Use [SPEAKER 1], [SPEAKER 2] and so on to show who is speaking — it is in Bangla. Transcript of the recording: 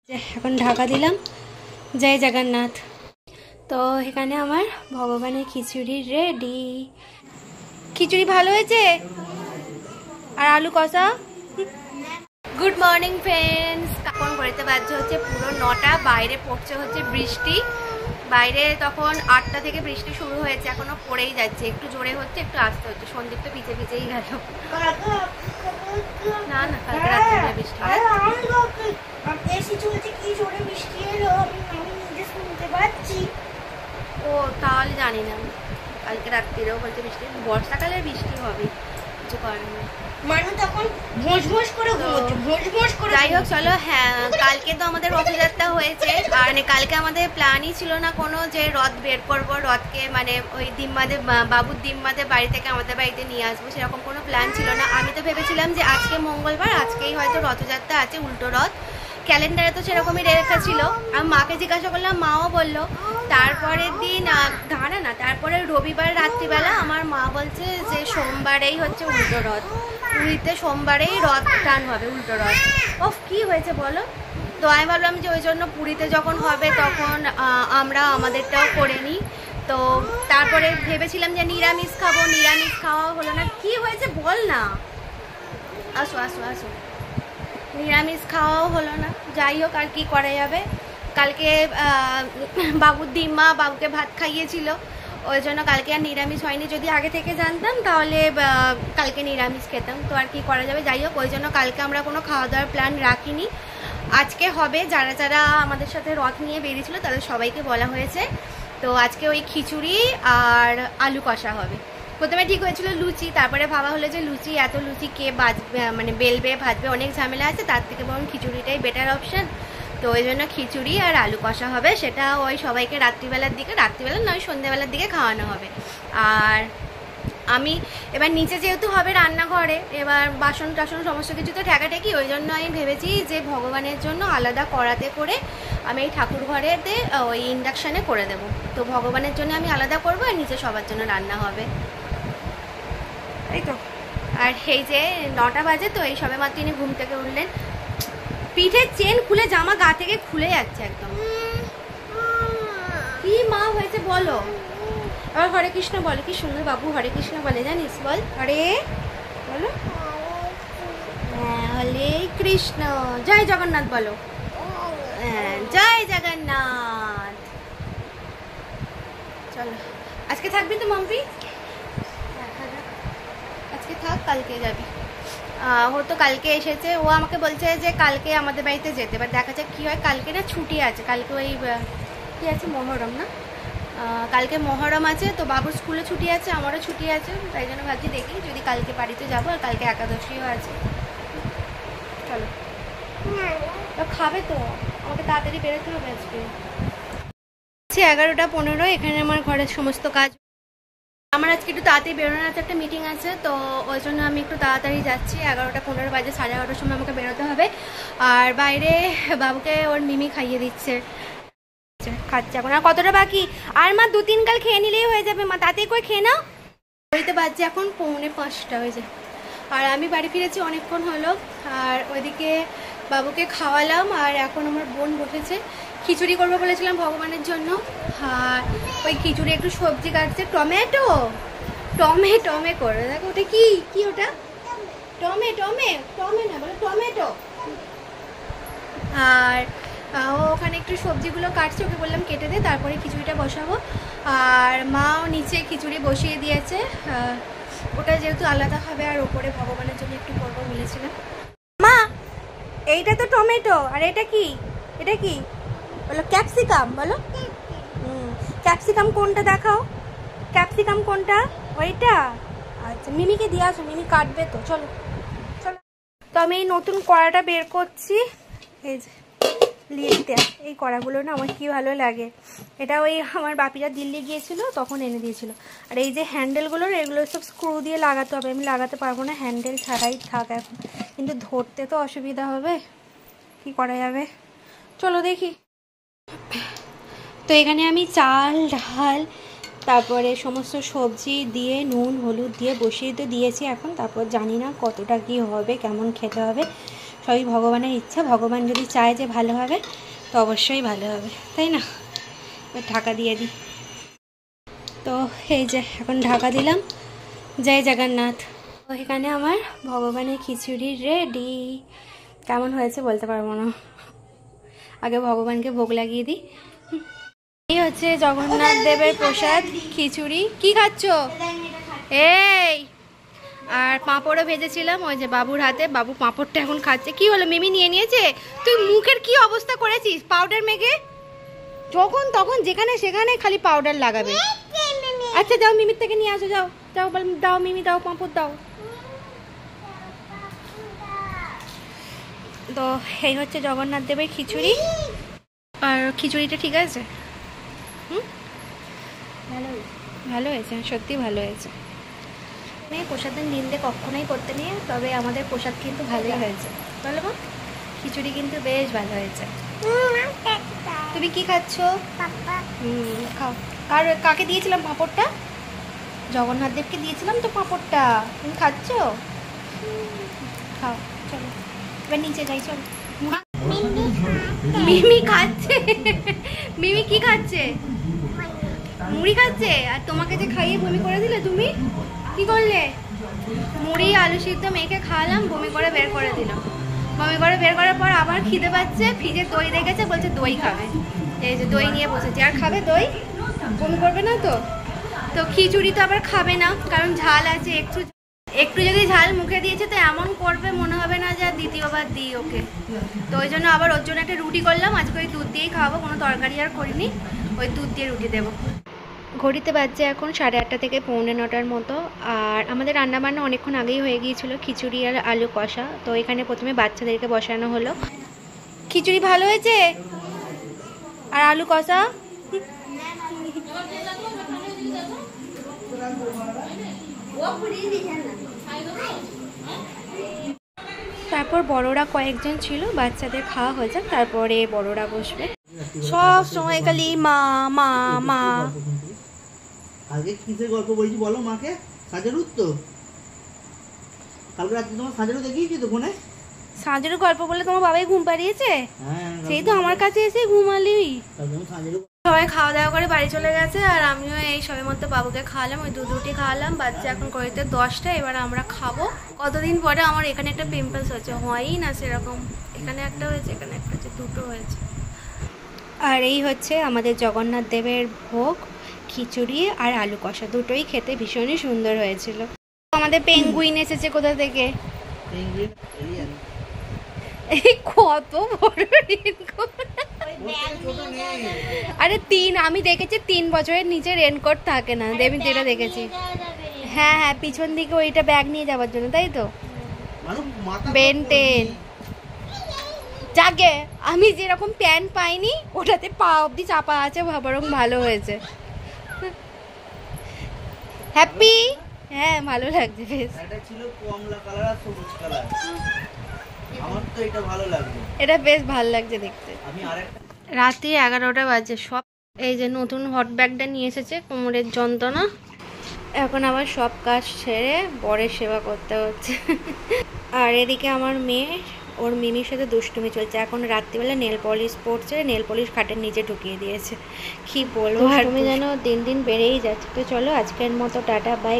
[SPEAKER 1] এখন ঢাকা দিলাম। জয় জগন্নাথ। তো এখানে আমার ভগবানের খিচুড়ি রেডি। খিচুড়ি ভালো হয়েছে আর আলু কষা। Good morning friends. এখন ঘড়িতে বাজছে হচ্ছে পুরো 9টা। বাইরে পড়ছে হচ্ছে বৃষ্টি। বাইরে তখন 8টা থেকে বৃষ্টি শুরু হয়েছে, এখনো পড়েই যাচ্ছে, একটু জোরে হচ্ছে একটু আস্তে হচ্ছে। সন্দীপ তো পিছে পিছেই গেল। না না, কালকে রাত্রে বৃষ্টি ও তাহলে জানি না। কালকে রাত্রিরেও বলছে বৃষ্টি, বর্ষাকালে বৃষ্টি হবে, কিছু করার নেই। যাই হোক চলো। হ্যাঁ, কালকে তো আমাদের রথযাত্রা হয়েছে, আর কালকে আমাদের প্ল্যানই ছিল না কোনো যে রথ বের করবো, রথকে মানে ওই দিম্মাদের বাবুর দিম্মাদের বাড়ি থেকে আমাদের বাড়িতে নিয়ে আসবো, সেরকম কোনো প্ল্যান ছিল না। আমি তো ভেবেছিলাম যে আজকে মঙ্গলবার, আজকেই হয়তো রথযাত্রা আছে, উল্টো রথ। ক্যালেন্ডারে তো সেরকমই রেখা ছিল। আমি মাকে জিজ্ঞাসা করলাম, মাও বললো। তারপরের দিন দাঁড়া না, তারপরে রবিবার রাত্রিবেলা আমার মা বলছে যে সোমবারেই হচ্ছে উল্টো রথ, পুরীতে সোমবারেই রথ টান হবে, উল্টো রথ। ও কি হয়েছে বলো? তো আমি ভাবলাম যে ওই জন্য পুরীতে যখন হবে তখন আমরা আমাদেরটাও করে নিই। তো তারপরে ভেবেছিলাম যে নিরামিষ খাবো, নিরামিষ খাওয়া হলো না। কি হয়েছে বল না? আসো আসো আসো। নিরামিষ খাওয়াও হলো না। যাই হোক, আর কি করা যাবে। কালকে বাবুর দিম্মা বাবুকে ভাত খাইয়েছিল, ওই জন্য কালকে আর নিরামিষ হয়নি। যদি আগে থেকে জানতাম তাহলে কালকে নিরামিষ খেতাম, তো আর কি করা যাবে। যাই হোক, ওই জন্য কালকে আমরা কোনো খাওয়া দাওয়ার প্ল্যান রাখিনি। আজকে হবে, যারা যারা আমাদের সাথে রথ নিয়ে বেরিয়েছিল তাদের সবাইকে বলা হয়েছে। তো আজকে ওই খিচুড়ি আর আলু কষা হবে। প্রথমে ঠিক হয়েছিল লুচি, তারপরে ভাবা হলো যে লুচি, এত লুচি কে বাজবে, মানে বেলবে ভাজবে, অনেক ঝামেলা আছে, তার থেকে বরং খিচুড়িটাই বেটার অপশান। তো ওই জন্য খিচুড়ি আর আলু কষা হবে। সেটা ওই সবাইকে রাত্রিবেলার দিকে, রাত্রিবেলা নয় সন্ধ্যেবেলার দিকে খাওয়ানো হবে। আর আমি এবার নিচে যেহেতু হবে রান্নাঘরে, এবার বাসন টাসন সমস্ত কিছু তো ঠেকাঠেকি, ওই জন্য আমি ভেবেছি যে ভগবানের জন্য আলাদা কড়াতে করে আমি এই ঠাকুর ঘরেতে ওই ইন্ডাকশানে করে দেব। তো ভগবানের জন্য আমি আলাদা করবো, আর নিচে সবার জন্য রান্না হবে, তাই তো। আর এই যে 9টা বাজে, তো এই সবে মাত্র ইনি ঘুম থেকে উঠলেন। পিঠের চেন খুলে জামা গা থেকে খুলে যাচ্ছে একদম। কি মা হয়েছে বলো? আবার হরে কৃষ্ণ বলে, কি সুন্দর বাবু হরে কৃষ্ণ বলে, জানিস? বল হরে, বলো। হ্যাঁ, হরে কৃষ্ণ। জয় জগন্নাথ বলো। হ্যাঁ, জয় জগন্নাথ। চলো, আজকে থাকবি তো মাম্পি? আজকে থাক, কালকে যাবি। ও তো কালকে এসেছে, ও আমাকে বলছে যে কালকে আমাদের বাড়িতে যেতে, এবার দেখা যাক কী হয়। কালকে না ছুটি আছে, কালকে ওই কী আছে, মহরম না? কালকে মহরম আছে, তো বাবুর স্কুলে ছুটি আছে, আমারও ছুটি আছে, তাই জন্য ভাবছি দেখি যদি কালকে বাড়িতে যাবো। আর কালকে একাদশীও আছে। চলো, খাবে তো, আমাকে তাড়াতাড়ি বেরোতে হবে আজকে। 11:15। এখানে আমার ঘরের সমস্ত কাজ। আমার আজকে একটু তাড়াতাড়ি বেরোনোর আছে, একটা মিটিং আছে, তো ওই জন্য আমি একটু তাড়াতাড়ি যাচ্ছি। 11:15 বাজে, 11:30 সময় আমাকে বেরোতে হবে। আর বাইরে বাবুকে ওর মিমি খাইয়ে দিচ্ছে, খাচ্ছে এখন। আর কতটা বাকি? আর মা 2-3 গাল খেয়ে নিলেই হয়ে যাবে মা, তাতেই করে খেয়ে নাও। ঘড়িতে বাজছে এখন 4:45 হয়েছে। আর আমি বাড়ি ফিরেছি অনেকক্ষণ হলো। আর ওইদিকে বাবুকে খাওয়ালাম, আর এখন আমার বোন বসেছে। খিচুড়ি করবো বলেছিলাম ভগবানের জন্য, আর ওই খিচুড়ি একটু সবজি কাটছে। টমেটো টমে করে দেখো, ওটা কি কি ওটা? টমে না, বলো টমেটো। আর ও ওখানে একটু সবজিগুলো কাটছে, ওকে বললাম কেটে দে, তারপরে খিচুড়িটা বসাবো। আর মাও নিচে খিচুড়ি বসিয়ে দিয়েছে, ওটা যেহেতু আলাদা হবে, আর ওপরে ভগবানের জন্য একটু করবো বলেছিলাম। মা, এইটা তো টমেটো, আর এটা কি? এটা কি বলো? ক্যাপসিকাম বলো। ক্যাপসিকাম কোনটা দেখাও? ক্যাপসিকাম কোনটা? ওইটা? আচ্ছা, মিমিকে দিয়ে আসো, মিমি কাটবে তো। চলো চলো। তো আমি এই নতুন কড়াটা বের করছি। এই যে লিয়েতে, এই কড়াগুলো না আমার কি ভালো লাগে। এটা ওই আমার বাপিরা দিল্লি গিয়েছিল তখন এনে দিয়েছিল। আর এই যে হ্যান্ডেলগুলোর, এগুলো সব স্ক্রু দিয়ে লাগাতে হবে, আমি লাগাতে পারবো না, হ্যান্ডেল ছাড়াই থাক এখন। কিন্তু ধরতে তো অসুবিধা হবে, কি করা যাবে। চলো দেখি। তো এখানে আমি চাল ডাল তারপরে সমস্ত সবজি দিয়ে নুন হলুদ দিয়ে বসিয়ে তো দিয়েছি এখন। তারপর জানি না কতটা কি হবে, কেমন খেতে হবে। সবই ভগবানের ইচ্ছা, ভগবান যদি চায় যে ভালো হবে তো অবশ্যই ভালো হবে, তাই না? এবার ঢাকা দিয়ে দিই। তো এই যে এখন ঢাকা দিলাম। জয় জগন্নাথ। তো এখানে আমার ভগবানের খিচুড়ি রেডি। কেমন হয়েছে বলতে পারবো না, আগে ভগবানকে ভোগ লাগিয়ে দিই। এই হচ্ছে জগন্নাথ দেবের প্রসাদ খিচুড়ি। কি খাচ্ছ? এই আর পাঁপড়ও ভেজেছিলাম ওই যে বাবুর হাতে, বাবু পাঁপড়টা এখন খাচ্ছে। কি হলো, মিমি নিয়ে নিয়েছে? তুই মুখের কি অবস্থা করেছিস পাউডার মেখে? যখন তখন যেখানে সেখানে খালি পাউডার লাগাবে। আচ্ছা যাও মিমির থেকে নিয়ে আসো, যাও যাও, দাও মিমি, দাও পাঁপড় দাও। তো এই হচ্ছে জগন্নাথ দেবের খিচুড়ি। আর খিচুড়িটা ঠিক আছে? ভালো হয়েছে, সত্যি ভালো হয়েছে। প্রসাদের নিন্দে কখনোই করতে নেই, তবে আমাদের প্রসাদ কিন্তু ভালোই হয়েছে, বলো মা? খিচুড়ি কিন্তু বেশ ভালো হয়েছে। তুমি কি খাচ্ছ? খাও। কাকে দিয়েছিলাম পাঁপড়টা? জগন্নাথ দেবকে দিয়েছিলাম তো পাঁপড়টা। তুমি খাচ্ছ? খাও, চলো এবার নিচে যাই, চলো। মিমি খাচ্ছে। মিমি কি খাচ্ছে? মুড়ি খাচ্ছে। আর তোমাকে যে খাইয়ে বমি করে দিলে, তুমি কি করলে? মুড়ি আলু সিদ্ধ মেখে খাওয়ালাম, বমি করে বের করে দিলাম। বমি করে বের করার পর আবার খিদে পাচ্ছে, ফ্রিজে দই রেখেছে, বলছে দই খাবে। এই যে দই নিয়ে বসেছে। আর খাবে দই? বমি করবে না তো? তো খিচুড়ি তো আবার খাবে না, কারণ ঝাল আছে। একটু যদি ঝাল মুখে দিয়েছে তো এমন করবে মনে হবে না যে দ্বিতীয়বার দিই ওকে। তো ওই জন্য আবার ওর জন্য একটা রুটি করলাম। আজকে ওই দুধ দিয়েই খাওয়াবো, কোনো তরকারি আর করিনি, ওই দুধ দিয়ে রুটি দেবো। ঘড়িতে বাজছে এখন 8:30 থেকে 9:45 মতো। আর আমাদের রান্নাবান্না অনেকক্ষণ আগেই হয়ে গিয়েছিল, খিচুড়ি আর আলু কষা। তো এখানে প্রথমে বাচ্চাদেরকে বসানো হলো। খিচুড়ি ভালো হয়েছে আর আলু কষা। তারপর বড়রা কয়েকজন ছিল, বাচ্চাদের খাওয়া হয়ে যাক, তারপরে বড়রা বসবে। সব সময় খালি মা মা মা।
[SPEAKER 2] আগে কিসের গল্প বলছি বলো মাকে? সাজারুর তো কালকে রাত্রে তোমার সাজারু দেখিয়েছি তো ফোনে।
[SPEAKER 1] সাজারু গল্প বলে তোমার বাবাই ঘুম পাড়িয়েছে? সেই তো আমার কাছে এসে ঘুমালি। সবাই খাওয়া দাওয়া করে বাড়ি চলে গেছে, আর আমিও এই সবে মধ্যে বাবুকে খাওয়ালাম, ওই দুধ রুটি খাওয়ালাম। বাচ্চা এখন করিতে 10টা, এবার আমরা খাবো। কতদিন পরে আমার এখানে একটা পিম্পলস হচ্ছে, হয়ই না সেরকম। এখানে একটা হয়েছে, এখানে একটা হয়েছে, দুটো হয়েছে। আর এই হচ্ছে আমাদের জগন্নাথ দেবের ভোগ, খিচুড়ি আর আলু কষা। দুটোই খেতে ভীষণই সুন্দর হয়েছিল। আমাদের পেঙ্গুইন এসেছে কোথা থেকে? এই কত বড় রেনকোট! আরে আমি দেখেছি 3 বছরের নিচে রেনকোট থাকে না, দেবী যেটা দেখেছি। হ্যাঁ হ্যাঁ, পিছন দিকে ওইটা ব্যাগ নিয়ে যাওয়ার জন্য, তাই তো? বেনটেন। যাকে আমি যেরকম প্যান্ট পাইনি, ওটাতে পা অব্দি চাপা আছে, বরং ভালো হয়েছে। হ্যাপি? হ্যাঁ ভালো লাগছে বেশ।
[SPEAKER 2] এটা ছিল কমলা কালার আর সবুজ কালার, আমার তো এটা ভালো লাগছে।
[SPEAKER 1] এটা বেশ ভালো লাগছে দেখতে।
[SPEAKER 2] আমি আরেকটা
[SPEAKER 1] রাতে 11টা বাজে। সব এই যে নতুন হট ব্যাগটা নিয়ে এসেছে, কোমরের যন্ত্রণা। এখন আবার সব কাজ ছেড়ে বরের সেবা করতে হচ্ছে। আর এদিকে আমার মেয়ে ওর মিমির সাথে দুষ্টুমি চলছে। এখন রাত্রিবেলা নেল পলিশ পড়ছে, নেল পলিশ খাটের নিচে ঢুকিয়ে দিয়েছে। কি বলবো, আর তুমি যেন দিন দিন বেড়েই যাচ্ছে। তো চলো আজকের মতো টাটা বাই।